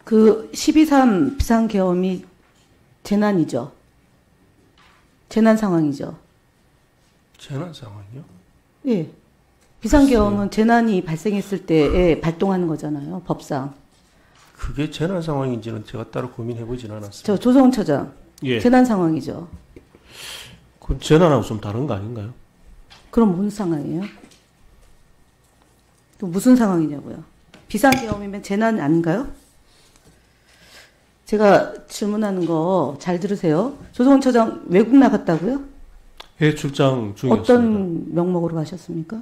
그 12.3 비상계엄이 재난이죠. 재난 상황이죠. 재난 상황이요? 예. 비상계엄은 재난이 발생했을 때에 발동하는 거잖아요. 법상. 그게 재난 상황인지는 제가 따로 고민해보진 않았습니다. 저 조성훈 처장. 예. 재난 상황이죠. 그건 재난하고 좀 다른 거 아닌가요? 그럼 무슨 상황이에요? 또 무슨 상황이냐고요? 비상계엄이면 재난 아닌가요? 제가 질문하는 거 잘 들으세요. 조성훈 처장 외국 나갔다고요? 해외 출장 중이었습니다. 어떤 명목으로 가셨습니까?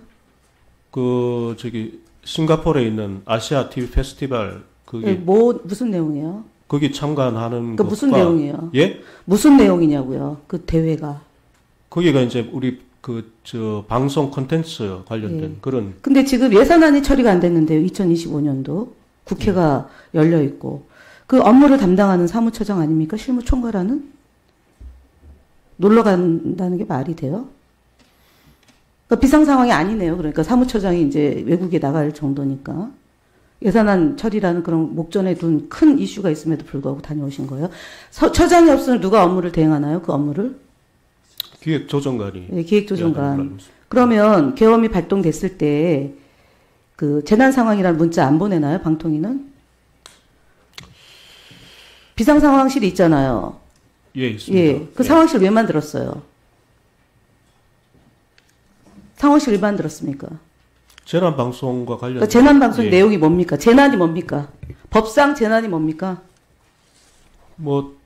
싱가포르에 있는 아시아 TV 페스티벌 예, 무슨 내용이에요? 거기 참관하는 것과 무슨 내용이에요? 예? 무슨 내용이냐고요? 그 대회가. 거기가 이제 우리 방송 콘텐츠 관련된 예. 그런. 근데 지금 예산안이 처리가 안 됐는데요. 2025년도 국회가 열려 있고 그 업무를 담당하는 사무처장 아닙니까? 실무총괄하는? 놀러 간다는 게 말이 돼요? 그러니까 비상 상황이 아니네요. 그러니까 사무처장이 이제 외국에 나갈 정도니까. 예산안 처리라는 그런 목전에 둔 큰 이슈가 있음에도 불구하고 다녀오신 거예요. 처장이 없으면 누가 업무를 대행하나요? 그 업무를? 기획조정관이. 네, 기획조정관. 그러면 계엄이 발동됐을 때 그 재난 상황이라는 문자 안 보내나요? 방통위는? 비상 상황실이 있잖아요. 예, 있습니다. 예, 그 상황실 왜 만들었어요? 상황실 왜 만들었습니까? 재난방송과 관련. 그러니까 재난방송 예. 내용이 뭡니까? 재난이 뭡니까? 법상 재난이 뭡니까? 뭐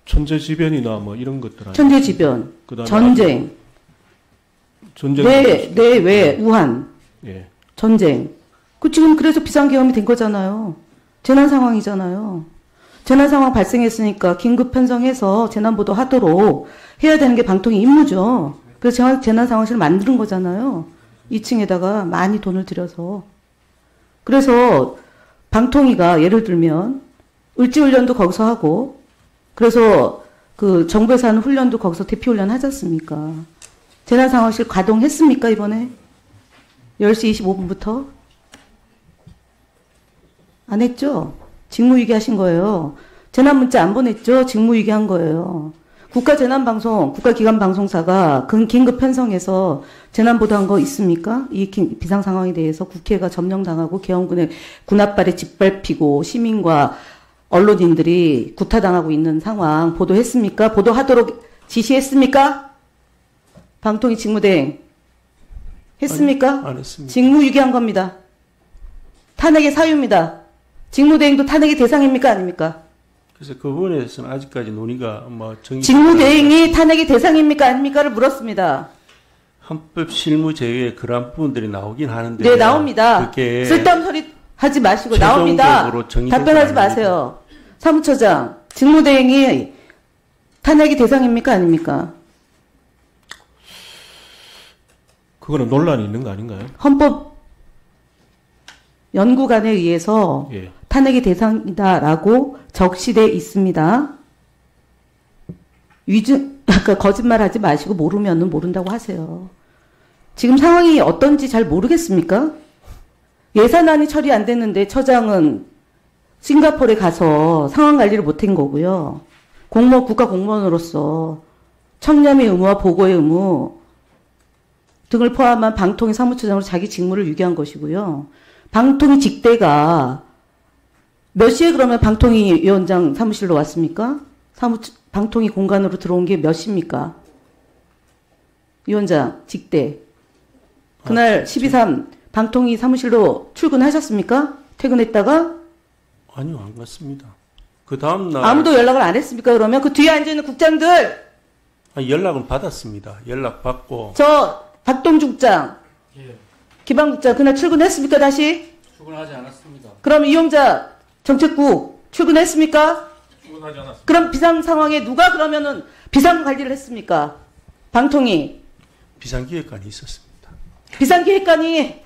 천재지변이나 뭐 이런 것들. 천재지변, 그다음에 전쟁, 전쟁. 왜 우한, 예. 전쟁. 그 지금 그래서 비상계엄이 된 거잖아요. 재난 상황이잖아요. 재난 상황 발생했으니까 긴급 편성해서 재난보도 하도록 해야 되는 게 방통위 임무죠. 그래서 재난 상황실을 만드는 거잖아요. 2층에다가 많이 돈을 들여서. 그래서 방통위가 예를 들면 을지훈련도 거기서 하고 그래서 그 정부에서 하는 훈련도 거기서 대피훈련 하지 않습니까? 재난 상황실 가동했습니까 이번에? 10시 25분부터? 안 했죠? 직무유기하신 거예요. 재난문자 안 보냈죠? 직무유기한 거예요. 국가재난방송, 국가기관방송사가 긴급 편성해서 재난보도한 거 있습니까? 이 비상상황에 대해서 국회가 점령당하고 계엄군의 군합발에 짓밟히고 시민과 언론인들이 구타당하고 있는 상황 보도했습니까? 보도하도록 지시했습니까? 방통위 직무대행 했습니까? 안 했습니다. 직무유기한 겁니다. 탄핵의 사유입니다. 직무대행도 탄핵의 대상입니까? 아닙니까? 그래서 그 부분에 대해서는 아직까지 논의가 직무대행이 탄핵의 대상입니까? 아닙니까를 물었습니다. 헌법 실무 제외에 그러한 부분들이 나오긴 하는데. 네, 나옵니다. 그게 쓸데없는 소리 하지 마시고 나옵니다. 답변하지 마세요. 사무처장, 직무대행이 탄핵의 대상입니까? 아닙니까? 그거는 논란이 있는 거 아닌가요? 헌법 연구관에 의해서 예. 탄핵의 대상이다라고 적시돼 있습니다. 아까 거짓말하지 마시고 모르면은 모른다고 하세요. 지금 상황이 어떤지 잘 모르겠습니까? 예산안이 처리 안 됐는데 처장은 싱가포르에 가서 상황 관리를 못한 거고요. 국가 공무원으로서 청렴의 의무와 보고의 의무 등을 포함한 방통위 사무처장으로 자기 직무를 유기한 것이고요. 방통위 직대가 몇 시에 그러면 방통위 위원장 사무실로 왔습니까? 방통위 공간으로 들어온 게 몇 시입니까? 위원장 직대. 그날 12.3 방통위 사무실로 출근하셨습니까? 퇴근했다가? 아니요, 안 갔습니다. 그 다음날. 아무도 연락을 안 했습니까? 그러면 그 뒤에 앉아있는 국장들! 연락은 받았습니다. 연락 받고. 박동주 국장. 예. 기방국장 그날 출근했습니까? 다시? 출근하지 않았습니다. 그럼 이용자 정책국 출근했습니까? 출근하지 않았습니다. 그럼 비상 상황에 누가 그러면은 비상 관리를 했습니까? 방통위. 비상기획관이 있었습니다. 비상기획관이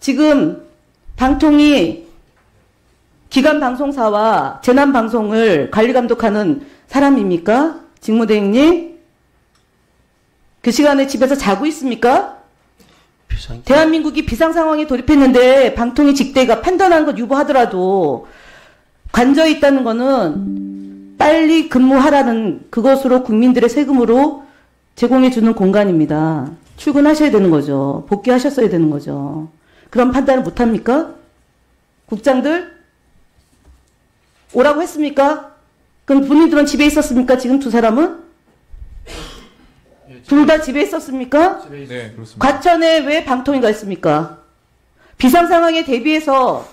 지금 방통위 기관 방송사와 재난 방송을 관리 감독하는 사람입니까? 직무대행님? 그 시간에 집에서 자고 있습니까? 대한민국이 비상 상황에 돌입했는데 방통위 직대가 판단한 것 유보하더라도 관저 있다는 거는 빨리 근무하라는 그것으로 국민들의 세금으로 제공해 주는 공간입니다. 출근하셔야 되는 거죠. 복귀하셨어야 되는 거죠. 그런 판단을 못 합니까? 국장들? 오라고 했습니까? 그럼 본인들은 집에 있었습니까? 지금 두 사람은? 둘 다 집에 있었습니까? 네, 그렇습니다. 과천에 왜 방통위가 있습니까? 비상 상황에 대비해서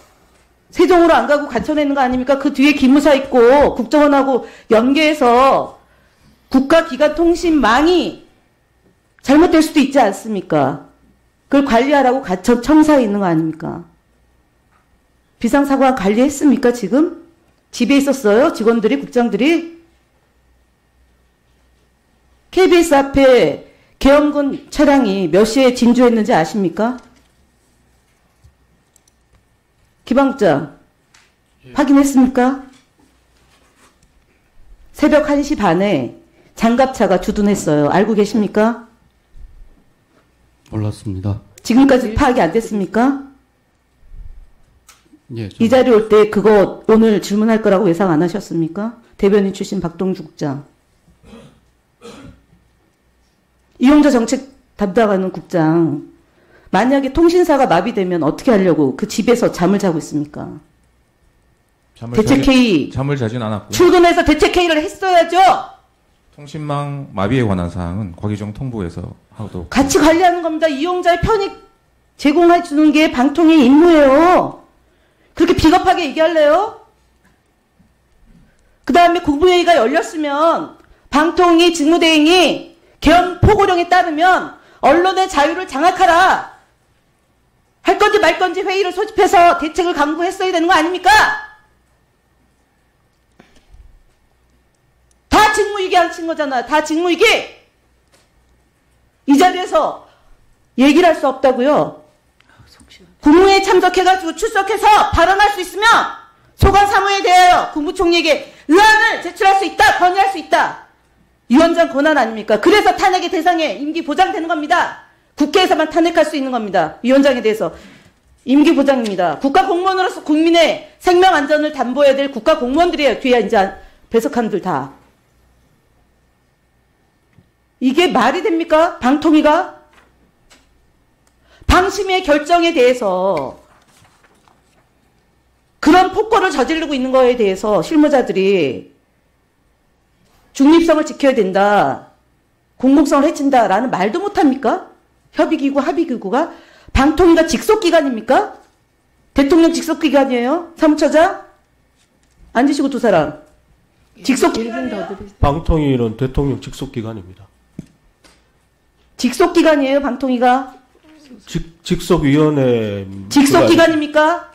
세종으로 안 가고 과천에 있는 거 아닙니까? 그 뒤에 기무사 있고 국정원하고 연계해서 국가기관통신망이 잘못될 수도 있지 않습니까? 그걸 관리하라고 과천청사에 있는 거 아닙니까? 비상사고가 관리했습니까, 지금? 집에 있었어요? 직원들이, 국장들이? KBS 앞에 계엄군 차량이 몇 시에 진주했는지 아십니까? 기방국장, 확인했습니까? 새벽 1시 반에 장갑차가 주둔했어요. 알고 계십니까? 몰랐습니다. 지금까지 파악이 안 됐습니까? 예, 이 자리 올 때 그거 오늘 질문할 거라고 예상 안 하셨습니까? 대변인 출신 박동주 국장. 이용자 정책 담당하는 국장. 만약에 통신사가 마비되면 어떻게 하려고 그 집에서 잠을 자고 있습니까? 대책회의. 잠을 자진 않았고요. 출근해서 대책회의를 했어야죠. 통신망 마비에 관한 사항은 과기정 통부에서 하도록. 같이 관리하는 겁니다. 이용자의 편익 제공해 주는 게 방통위 임무예요. 그렇게 비겁하게 얘기할래요? 그 다음에 국무회의가 열렸으면 방통위 직무대행이 계엄 포고령에 따르면 언론의 자유를 장악하라. 할 건지 말 건지 회의를 소집해서 대책을 강구했어야 되는 거 아닙니까? 다 직무유기 안 친 거잖아요. 다 직무유기. 이 자리에서 얘기를 할 수 없다고요. 국무회의에 참석해가지고 출석해서 발언할 수 있으면 소관 사무에 대하여 국무총리에게 의안을 제출할 수 있다. 건의할 수 있다. 위원장 권한 아닙니까? 그래서 탄핵의 대상에 임기 보장되는 겁니다. 국회에서만 탄핵할 수 있는 겁니다. 위원장에 대해서. 임기 보장입니다. 국가공무원으로서 국민의 생명 안전을 담보해야 될 국가공무원들이에요. 뒤에 이제 배석한들 다. 이게 말이 됩니까? 방통위가? 방심의 결정에 대해서 그런 폭거를 저지르고 있는 거에 대해서 실무자들이 중립성을 지켜야 된다. 공공성을 해친다라는 말도 못합니까? 협의기구, 합의기구가? 방통위가 직속기관입니까? 대통령 직속기관이에요? 사무처장? 앉으시고 두 사람. 직속기관. 방통위는 대통령 직속기관입니다. 직속기관이에요, 방통위가? 직속위원회. 직속기관입니까?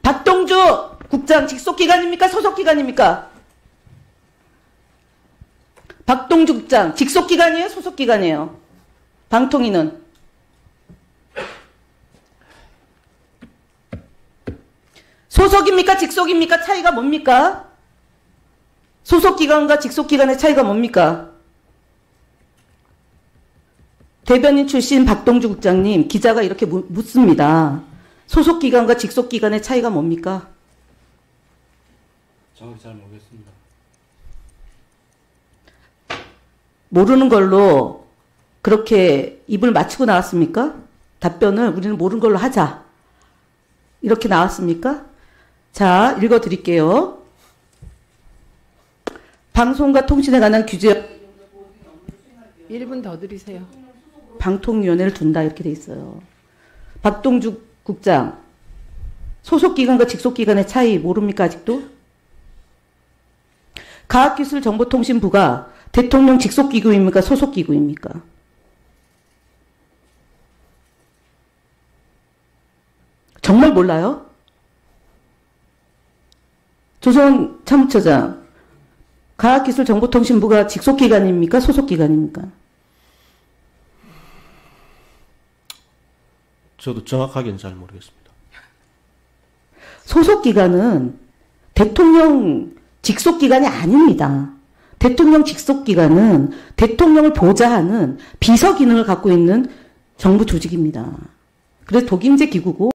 박동주 국장 직속기관입니까? 소속기관입니까? 박동주 국장 직속기관이에요? 소속기관이에요? 방통위는? 소속입니까? 직속입니까? 차이가 뭡니까? 소속기관과 직속기관의 차이가 뭡니까? 대변인 출신 박동주 국장님, 기자가 이렇게 묻습니다. 소속기관과 직속기관의 차이가 뭡니까? 정확히 잘 모르겠습니다. 모르는 걸로 그렇게 입을 맞추고 나왔습니까? 답변을 우리는 모르는 걸로 하자. 이렇게 나왔습니까? 자, 읽어드릴게요. 방송과 통신에 관한 규제 1분 더 드리세요. 방통위원회를 둔다 이렇게 돼 있어요. 박동주 국장, 소속기관과 직속기관의 차이 모릅니까 아직도? 과학기술정보통신부가 대통령 직속기구입니까? 소속기구입니까? 정말 몰라요? 조선 참모처장, 과학기술정보통신부가 직속기관입니까? 소속기관입니까? 저도 정확하게는 잘 모르겠습니다. 소속기관은 대통령 직속기관이 아닙니다. 대통령 직속기관은 대통령을 보좌하는 비서 기능을 갖고 있는 정부 조직입니다. 그래서 독임제 기구고